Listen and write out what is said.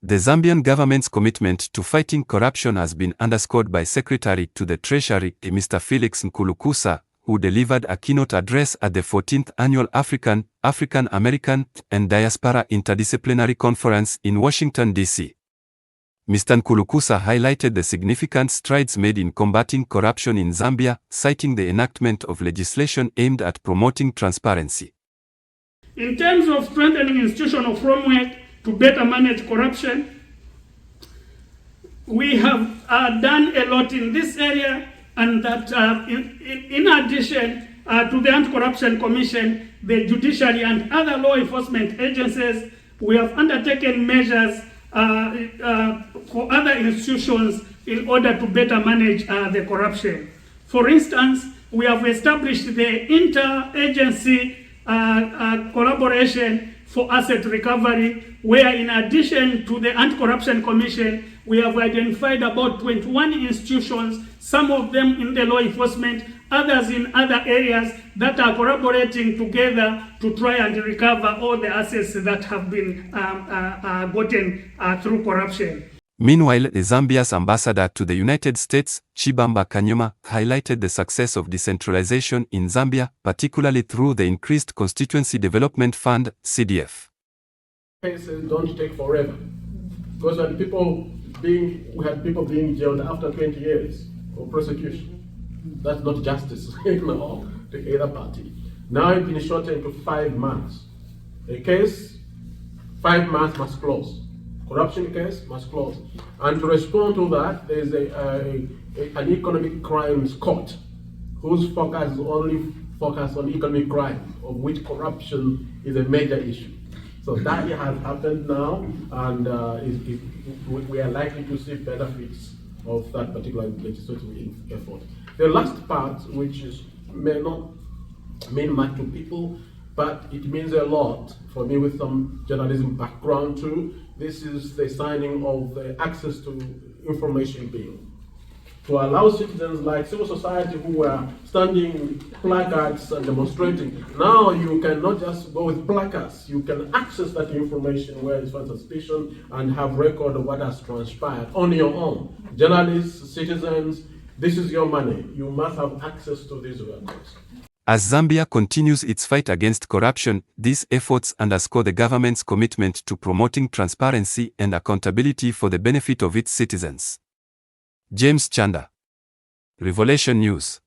The Zambian government's commitment to fighting corruption has been underscored by Secretary to the Treasury, Mr. Felix Nkulukusa, who delivered a keynote address at the 14th Annual African, African American, and Diaspora Interdisciplinary Conference in Washington, D.C. Mr. Nkulukusa highlighted the significant strides made in combating corruption in Zambia, citing the enactment of legislation aimed at promoting transparency. In terms of strengthening institutional framework to better manage corruption, we have done a lot in this area, and that in addition to the Anti-Corruption Commission, the Judiciary and other law enforcement agencies, we have undertaken measures for other institutions in order to better manage the corruption. For instance, we have established the interagency collaboration for asset recovery, where in addition to the Anti-Corruption Commission, we have identified about 21 institutions, some of them in the law enforcement, others in other areas, that are collaborating together to try and recover all the assets that have been gotten through corruption. Meanwhile, Zambia's ambassador to the United States, Chibamba Kanyuma, highlighted the success of decentralization in Zambia, particularly through the increased Constituency Development Fund, CDF. Cases don't take forever, because we had people being jailed after 20 years for prosecution. That's not justice to either party. Now it's been shortened to 5 months. A case, 5 months must close. Corruption case must close. And to respond to that, there's an economic crimes court whose focus is only focused on economic crime, of which corruption is a major issue. So that has happened now, and we are likely to see benefits of that particular legislative effort. The last part, which may not mean much to people, but it means a lot for me with some journalism background too. This is the signing of the Access to Information Bill, to allow citizens like civil society who were standing placards and demonstrating. Now you cannot just go with placards, you can access that information where it's for suspicion and have record of what has transpired on your own. Journalists, citizens, this is your money. You must have access to these records. As Zambia continues its fight against corruption, these efforts underscore the government's commitment to promoting transparency and accountability for the benefit of its citizens. James Chanda, Revelation News.